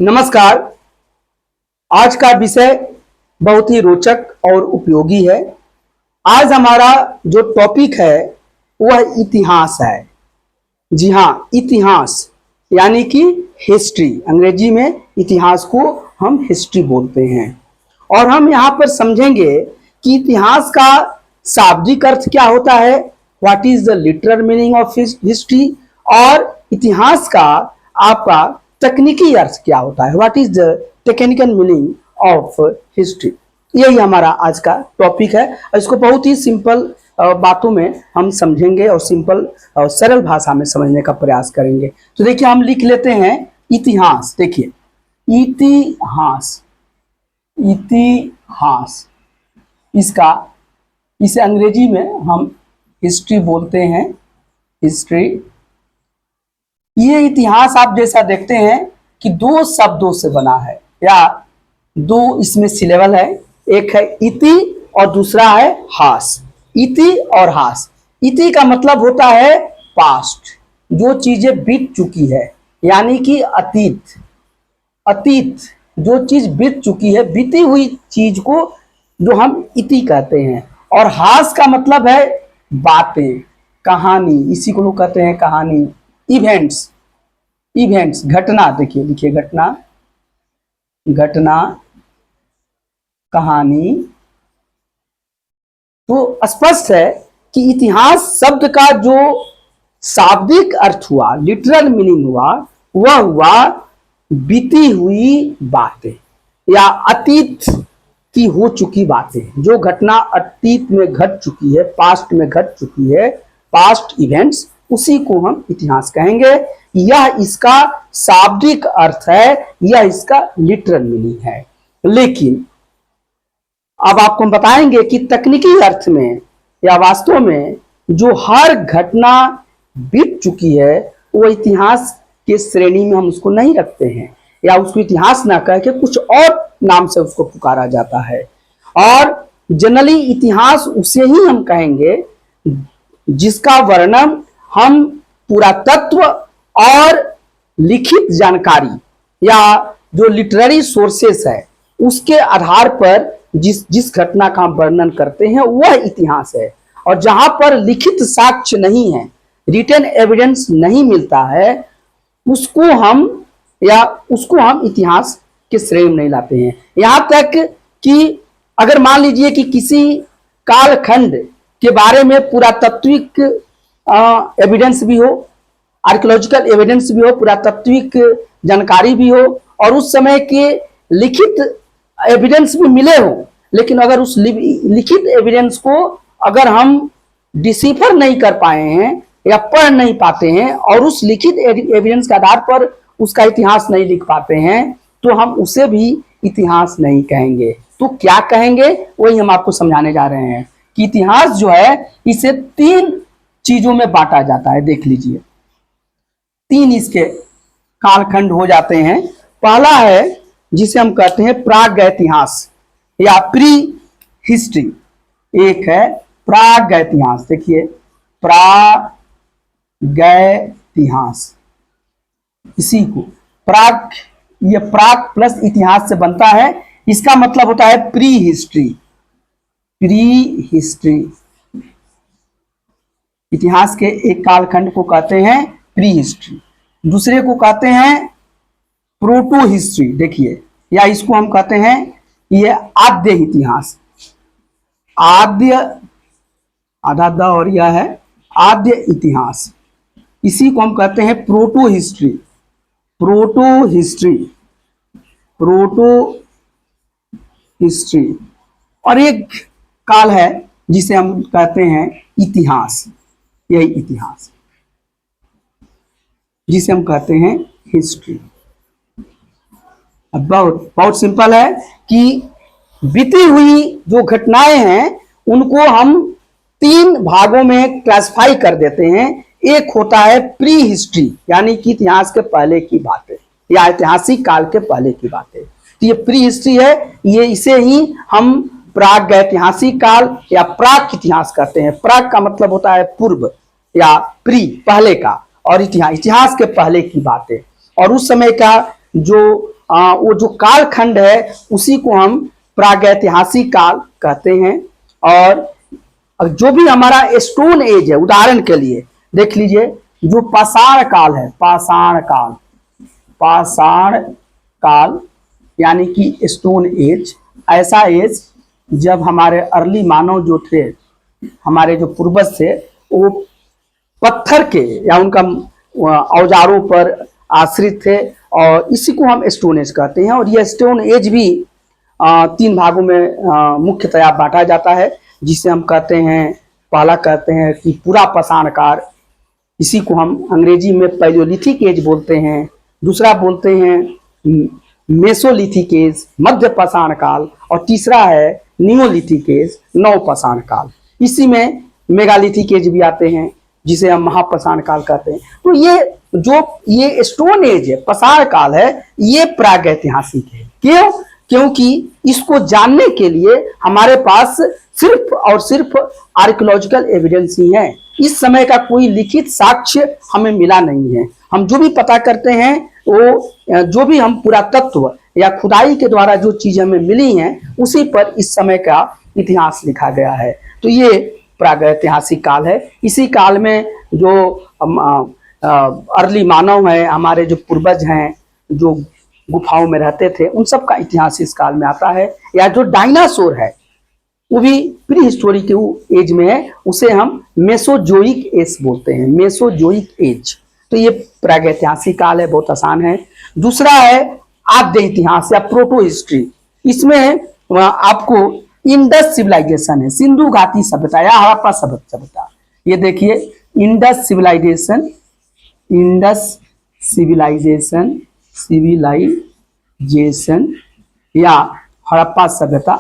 नमस्कार। आज का विषय बहुत ही रोचक और उपयोगी है। आज हमारा जो टॉपिक है वह इतिहास है। जी हाँ, इतिहास यानी कि हिस्ट्री। अंग्रेजी में इतिहास को हम हिस्ट्री बोलते हैं। और हम यहाँ पर समझेंगे कि इतिहास का शाब्दिक अर्थ क्या होता है, what is the literal meaning of history, और इतिहास का आपका तकनीकी अर्थ क्या होता है, what is the technical meaning of history. यही हमारा आज का टॉपिक है। इसको बहुत ही सिंपल बातों में हम समझेंगे और सिंपल और सरल भाषा में समझने का प्रयास करेंगे। तो देखिए, हम लिख लेते हैं इतिहास। देखिए, इतिहास, इतिहास, इसका इसे अंग्रेजी में हम हिस्ट्री बोलते हैं, हिस्ट्री। ये इतिहास आप जैसा देखते हैं कि दो शब्दों से बना है, या दो इसमें सिलेबल है। एक है इति और दूसरा है हास। इति और हास। इति का मतलब होता है पास्ट, जो चीजें बीत चुकी है, यानी कि अतीत। अतीत, जो चीज बीत चुकी है, बीती हुई चीज को जो हम इति कहते हैं। और हास का मतलब है बातें, कहानी। इसी को लोग कहते हैं कहानी, इवेंट्स। इवेंट्स, घटना। देखिए, लिखिए घटना, घटना, कहानी। तो स्पष्ट है कि इतिहास शब्द का जो शाब्दिक अर्थ हुआ, लिटरल मीनिंग हुआ, वह हुआ बीती हुई बातें या अतीत की हो चुकी बातें। जो घटना अतीत में घट चुकी है, पास्ट में घट चुकी है, पास्ट इवेंट्स, उसी को हम इतिहास कहेंगे। यह इसका शाब्दिक अर्थ है, यह इसका लिटरल मीनिंग है। लेकिन अब आपको हम बताएंगे कि तकनीकी अर्थ में या वास्तव में जो हर घटना बीत चुकी है, वो इतिहास के श्रेणी में हम उसको नहीं रखते हैं, या उसको इतिहास ना कह के कुछ और नाम से उसको पुकारा जाता है। और जनरली इतिहास उसे ही हम कहेंगे जिसका वर्णन हम पुरातत्व और लिखित जानकारी या जो लिटरेरी सोर्सेस है उसके आधार पर जिस घटना का वर्णन करते हैं वह इतिहास है। और जहां पर लिखित साक्ष्य नहीं है, रिटन एविडेंस नहीं मिलता है, उसको हम इतिहास के श्रेणी में नहीं लाते हैं। यहां तक कि अगर मान लीजिए कि किसी कालखंड के बारे में पुरातात्विक एविडेंस भी हो, आर्कियोलॉजिकल एविडेंस भी हो, पुरातात्विक जानकारी भी हो, और उस समय के लिखित एविडेंस भी मिले हो, लेकिन अगर उस लिखित एविडेंस को अगर हम डिसिफर नहीं कर पाए हैं या पढ़ नहीं पाते हैं, और उस लिखित एविडेंस के आधार पर उसका इतिहास नहीं लिख पाते हैं, तो हम उसे भी इतिहास नहीं कहेंगे। तो क्या कहेंगे, वही हम आपको समझाने जा रहे हैं कि इतिहास जो है इसे तीन चीजों में बांटा जाता है। देख लीजिए, तीन इसके कालखंड हो जाते हैं। पहला है जिसे हम कहते हैं प्रागैतिहास या प्री हिस्ट्री। एक है प्रागैतिहास। देखिए, प्रागैतिहास, इसी को प्राग, ये प्राग प्लस इतिहास से बनता है। इसका मतलब होता है प्री हिस्ट्री। प्री हिस्ट्री, इतिहास के एक कालखंड को कहते हैं प्री हिस्ट्री, दूसरे को कहते हैं प्रोटो हिस्ट्री। देखिए, या इसको हम कहते हैं ये आद्य इतिहास। आद्य, आधा द और यह है आद्य इतिहास। इसी को हम कहते हैं proto history. Proto history, proto history. और एक काल है जिसे हम कहते हैं इतिहास। यही इतिहास जिसे हम कहते हैं हिस्ट्री। अब बहुत बहुत सिंपल है कि बीती हुई जो घटनाएं हैं उनको हम तीन भागों में क्लासिफाई कर देते हैं। एक होता है प्री हिस्ट्री, यानी कि इतिहास के पहले की बातें या ऐतिहासिक काल के पहले की बातें। तो ये प्री हिस्ट्री है, ये इसे ही हम प्रागैतिहासिक काल या प्राक इतिहास कहते हैं। प्राक का मतलब होता है पूर्व या प्री, पहले का, और इतिहास, इतिहास के पहले की बातें। और उस समय का जो वो जो कालखंड है उसी को हम प्रागैतिहासिक काल कहते हैं। और जो भी हमारा स्टोन एज है, उदाहरण के लिए देख लीजिए, जो पाषाण काल है, पाषाण काल यानी कि स्टोन एज, ऐसा एज जब हमारे अर्ली मानव जो थे, हमारे जो पूर्वज थे, वो पत्थर के या उनका औजारों पर आश्रित थे, और इसी को हम स्टोन एज कहते हैं। और यह स्टोन एज भी 3 भागों में मुख्यतया बांटा जाता है, जिसे हम कहते हैं, पहला कहते हैं कि पूरा पाषाण काल, इसी को हम अंग्रेजी में पैलियोलिथिक एज बोलते हैं। दूसरा बोलते हैं मेसोलिथिक एज, मध्य पाषाण काल, और तीसरा है नियोलिथिक एज, नव पाषाण काल। इसी में मेगालिथिक एज भी आते हैं, जिसे हम महापाषाण काल कहते हैं। तो ये स्टोन एज है, पाषाण काल है, ये प्रागैतिहासिक है। क्यों? क्योंकि इसको जानने के लिए हमारे पास सिर्फ और सिर्फ आर्कियोलॉजिकल एविडेंस ही है। इस समय का कोई लिखित साक्ष्य हमें मिला नहीं है। हम जो भी पता करते हैं, वो जो भी हम पुरातत्व या खुदाई के द्वारा जो चीजें हमें मिली हैं, उसी पर इस समय का इतिहास लिखा गया है। तो ये प्रागैतिहासिक काल है। इसी काल में जो अर्ली मानव है, हमारे जो पूर्वज हैं, जो गुफाओं में रहते थे, उन सब का इतिहास इस काल में आता है। या जो डायनासोर है, वो भी प्री हिस्टोरिक एज में है, उसे हम मेसोजोइक एज बोलते हैं, मेसोजोइक एज। तो ये प्रागैतिहासिक काल है, बहुत आसान है। दूसरा है आद्य इतिहास या प्रोटो हिस्ट्री। इसमें आपको इंडस सिविलाइजेशन है, सिंधु घाटी सभ्यता या हड़प्पा सभ्यता। ये देखिए, इंडस सिविलाइजेशन, सिविलाइजेशन या हड़प्पा सभ्यता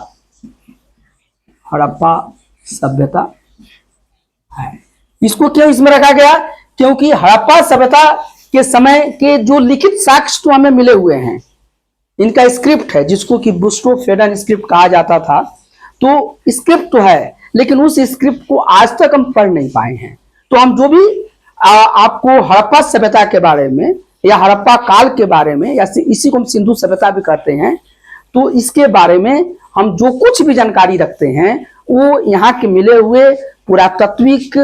है। इसको क्यों इसमें रखा गया? क्योंकि हड़प्पा सभ्यता के समय के जो लिखित साक्ष्य तो हमें मिले हुए हैं, इनका स्क्रिप्ट है, जिसको कि बुस्टो-फेडन स्क्रिप्ट कहा जाता था। तो स्क्रिप्ट तो है, लेकिन उस स्क्रिप्ट को आज तक हम पढ़ नहीं पाए हैं। तो हम जो भी आपको हड़प्पा सभ्यता के बारे में या हड़प्पा काल के बारे में, या इसी को हम सिंधु सभ्यता भी कहते हैं, तो इसके बारे में हम जो कुछ भी जानकारी रखते हैं, वो यहाँ के मिले हुए पुरातात्विक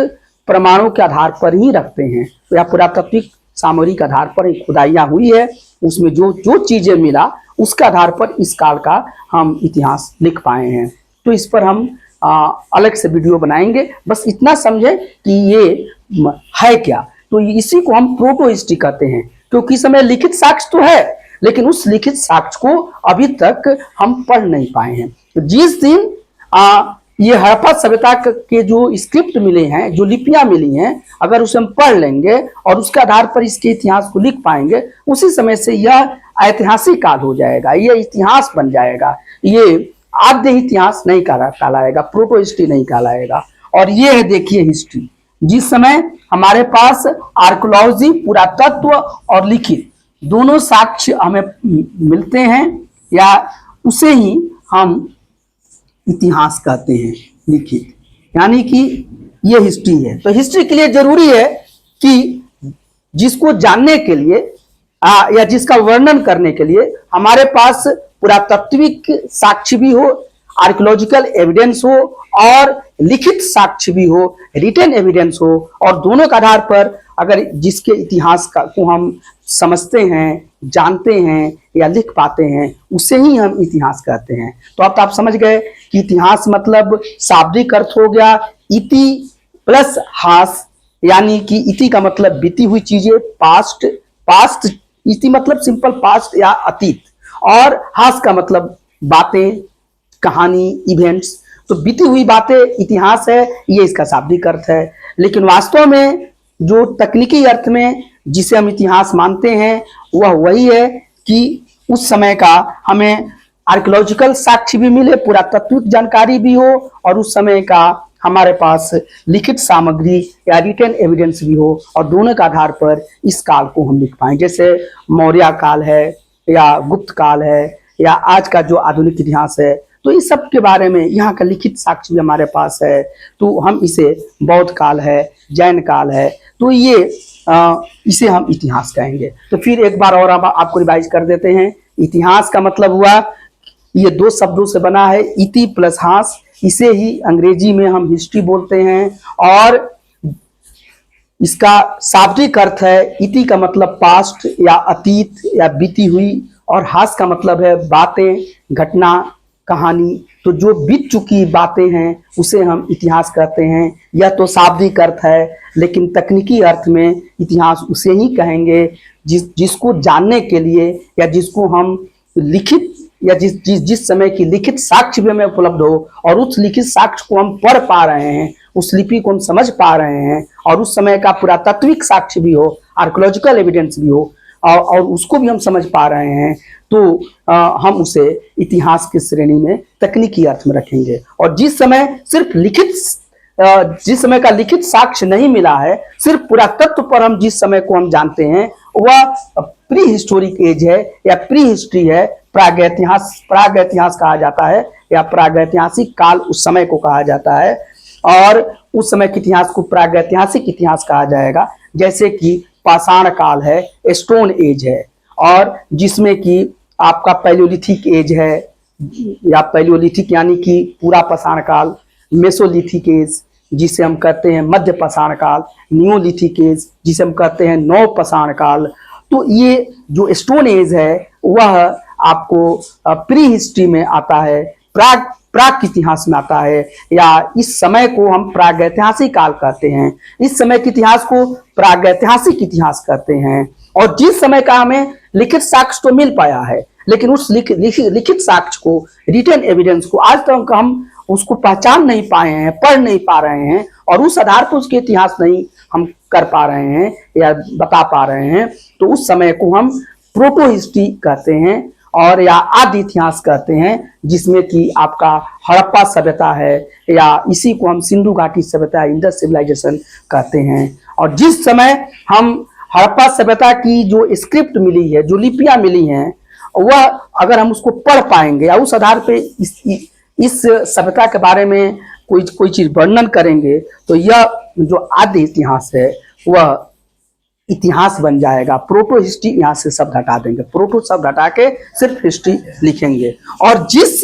प्रमाणों के आधार पर ही रखते हैं। तो या पुरातात्विक सामग्री के आधार पर खुदाइयाँ हुई है, उसमें जो चीजें मिला, उसके आधार पर इस काल का हम इतिहास लिख पाए हैं। तो इस पर हम अलग से वीडियो बनाएंगे। बस इतना समझे कि ये है क्या। तो इसी को हम प्रोटो हिस्ट्री कहते हैं, क्योंकि इस समय लिखित साक्ष्य तो है, लेकिन उस लिखित साक्ष्य को अभी तक हम पढ़ नहीं पाए हैं। तो जिस दिन ये हड़प्पा सभ्यता के जो स्क्रिप्ट मिले हैं, जो लिपियां मिली हैं, अगर उसे हम पढ़ लेंगे और उसके आधार पर इसके इतिहास को लिख पाएंगे, उसी समय से यह ऐतिहासिक काल हो जाएगा, यह इतिहास बन जाएगा। ये आद्य इतिहास नहीं कहलाएगा, प्रोटो हिस्ट्री नहीं कहलाएगा। और ये है, देखिए, हिस्ट्री। जिस समय हमारे पास आर्कियोलॉजी, पुरातत्व और लिखित दोनों साक्ष्य हमें मिलते हैं, या उसे ही हम इतिहास कहते हैं, लिखित, यानी कि ये हिस्ट्री है। तो हिस्ट्री के लिए जरूरी है कि जिसको जानने के लिए या जिसका वर्णन करने के लिए हमारे पास पुरातात्विक साक्ष्य भी हो, आर्कियोलॉजिकल एविडेंस हो, और लिखित साक्ष्य भी हो, रिटन एविडेंस हो, और दोनों के आधार पर अगर जिसके इतिहास को हम समझते हैं, जानते हैं या लिख पाते हैं, उसे ही हम इतिहास कहते हैं। तो अब आप समझ गए कि इतिहास मतलब शाब्दिक अर्थ हो गया इति प्लस हास, यानी कि इति का मतलब बीती हुई चीजें, पास्ट, इति मतलब सिंपल पास्ट या अतीत, और हास का मतलब बातें, कहानी, इवेंट्स। तो बीती हुई बातें इतिहास है, ये इसका शाब्दिक अर्थ है। लेकिन वास्तव में जो तकनीकी अर्थ में जिसे हम इतिहास मानते हैं, वह वही है कि उस समय का हमें आर्कियोलॉजिकल साक्ष्य भी मिले, पुरातात्विक जानकारी भी हो, और उस समय का हमारे पास लिखित सामग्री या रिटन एविडेंस भी हो, और दोनों के आधार पर इस काल को हम लिख पाएं। जैसे मौर्य काल है, या गुप्त काल है, या आज का जो आधुनिक इतिहास है, तो इस सब के बारे में यहाँ का लिखित साक्ष्य भी हमारे पास है। तो हम इसे बौद्ध काल है, जैन काल है, तो ये इसे हम इतिहास कहेंगे। तो फिर एक बार और आपको रिवाइज कर देते हैं इतिहास का मतलब हुआ, ये दो शब्दों से बना है, इति प्लस हास, इसे ही अंग्रेजी में हम हिस्ट्री बोलते हैं। और इसका शाब्दिक अर्थ है, इति का मतलब पास्ट या अतीत या बीती हुई, और हास का मतलब है बातें, घटना, कहानी। तो जो बीत चुकी बातें हैं उसे हम इतिहास कहते हैं। यह तो शाब्दिक अर्थ है, लेकिन तकनीकी अर्थ में इतिहास उसे ही कहेंगे जिसको जानने के लिए, या जिसको हम लिखित, या जिस समय की लिखित साक्ष्य भी हमें उपलब्ध हो, और उस लिखित साक्ष्य को हम पढ़ पा रहे हैं, उस लिपि को हम समझ पा रहे हैं, और उस समय का पुरातात्विक साक्ष्य भी हो, आर्कोलॉजिकल एविडेंस भी हो, और उसको भी हम समझ पा रहे हैं, तो हम उसे इतिहास की श्रेणी में तकनीकी अर्थ में रखेंगे। और जिस समय सिर्फ जिस समय का लिखित साक्ष्य नहीं मिला है, सिर्फ पुरातत्व पर हम जिस समय को हम जानते हैं, वह प्री हिस्टोरिक एज है या प्री हिस्ट्री है, प्रागैतिहास कहा जाता है, या प्रागैतिहासिक काल उस समय को कहा जाता है। और उस समय के इतिहास को प्रागैतिहासिक इतिहास कहा जाएगा। जैसे कि पाषाण काल है, स्टोन एज है, और जिसमें कि आपका पैलियोलिथिक एज है, या पैलियोलिथिक यानी कि पूरा पाषाण काल, मेसोलिथिक एज जिसे हम कहते हैं मध्य पाषाण काल, नियोलिथिक एज जिसे हम कहते हैं नव पाषाण काल। तो ये जो स्टोन एज है वह आपको प्री हिस्ट्री में आता है, प्राक इतिहास में आता है, या इस समय को हम प्रागैतिहासिक काल कहते हैं। इस समय के इतिहास को प्रागैतिहासिक इतिहास कहते हैं। और जिस समय का हमें लिखित साक्ष्य तो मिल पाया है, लेकिन उस लिखित साक्ष्य को, रिटन एविडेंस को आज तक हम उसको पहचान नहीं पाए हैं, पढ़ नहीं पा रहे हैं, और उस आधार पर उसके इतिहास नहीं हम कर पा रहे हैं या बता पा रहे हैं, तो उस समय को हम प्रोटो हिस्ट्री कहते हैं, और या आदि इतिहास कहते हैं, जिसमें कि आपका हड़प्पा सभ्यता है, या इसी को हम सिंधु घाटी सभ्यता, इंडस सिविलाइजेशन कहते हैं। और जिस समय हम हड़प्पा सभ्यता की जो स्क्रिप्ट मिली है, जो लिपियां मिली हैं, वह अगर हम उसको पढ़ पाएंगे या उस आधार पे इस सभ्यता के बारे में कोई चीज वर्णन करेंगे, तो यह जो आदि इतिहास है वह इतिहास बन जाएगा। प्रोटो हिस्ट्री यहाँ से सब हटा देंगे, प्रोटो सब हटा के सिर्फ हिस्ट्री लिखेंगे। और जिस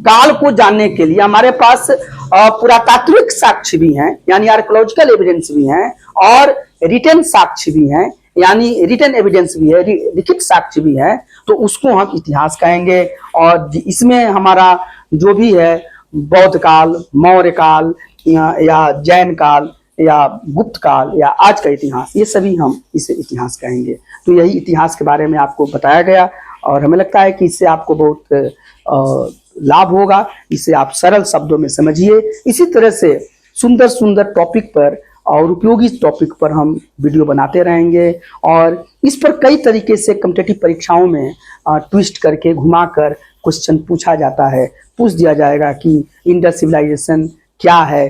काल को जानने के लिए हमारे पास पुरातात्विक साक्ष्य भी हैं, यानी आर्कोलॉजिकल एविडेंस भी हैं, और रिटन साक्ष्य भी हैं, यानी रिटन एविडेंस भी है, लिखित साक्ष्य भी है, तो उसको हम इतिहास कहेंगे। और इसमें हमारा जो भी है, बौद्ध काल, मौर्य काल, या जैन काल, या गुप्त काल, या आज का इतिहास, ये सभी हम इसे इतिहास कहेंगे। तो यही इतिहास के बारे में आपको बताया गया, और हमें लगता है कि इससे आपको बहुत लाभ होगा। इसे आप सरल शब्दों में समझिए। इसी तरह से सुंदर सुंदर टॉपिक पर और उपयोगी टॉपिक पर हम वीडियो बनाते रहेंगे, और इस पर कई तरीके से कॉम्पिटिटिव परीक्षाओं में ट्विस्ट करके, घुमाकर क्वेश्चन पूछा जाता है। पूछ दिया जाएगा कि इंडस सिविलाइजेशन क्या है,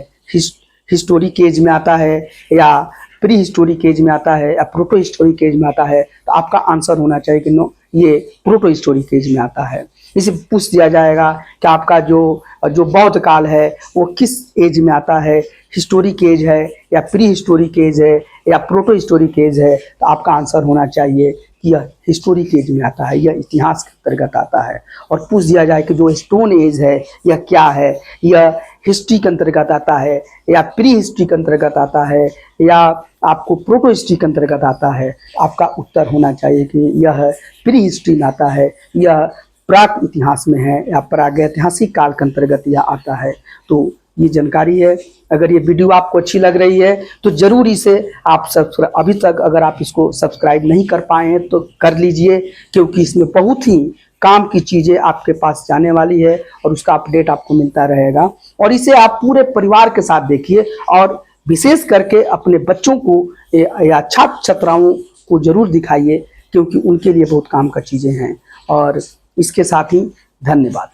हिस्टोरिक एज में आता है, या प्री हिस्टोरिक एज में आता है, या प्रोटो हिस्टोरिक एज में आता है। तो आपका आंसर होना चाहिए कि नो, ये प्रोटो हिस्टोरिक एज में आता है। इसे पूछ दिया जाएगा कि आपका जो बौद्ध काल है वो किस एज में आता है, हिस्टोरिक एज है, या प्री हिस्टोरिक एज है, या प्रोटो हिस्टोरिक एज है। तो आपका आंसर होना चाहिए कि यह हिस्टोरिक एज में आता है, यह इतिहास के अंतर्गत आता है। और पूछ दिया जाए कि जो स्टोन एज है यह क्या है, यह हिस्ट्री के अंतर्गत आता है, या प्री हिस्ट्री के अंतर्गत आता है, या आपको प्रोटो हिस्ट्री के अंतर्गत आता है। आपका उत्तर होना चाहिए कि यह प्री हिस्ट्री में आता है, यह प्राक इतिहास में है, या प्रागैतिहासिक काल के अंतर्गत यह आता है। तो ये जानकारी है। अगर ये वीडियो आपको अच्छी लग रही है तो जरूर इसे आप अभी तक अगर आप इसको सब्सक्राइब नहीं कर पाए हैं तो कर लीजिए, क्योंकि इसमें बहुत ही काम की चीज़ें आपके पास जाने वाली है, और उसका अपडेट आपको मिलता रहेगा। और इसे आप पूरे परिवार के साथ देखिए, और विशेष करके अपने बच्चों को या छात्र छात्राओं को जरूर दिखाइए, क्योंकि उनके लिए बहुत काम का चीज़ें हैं। और इसके साथ ही धन्यवाद।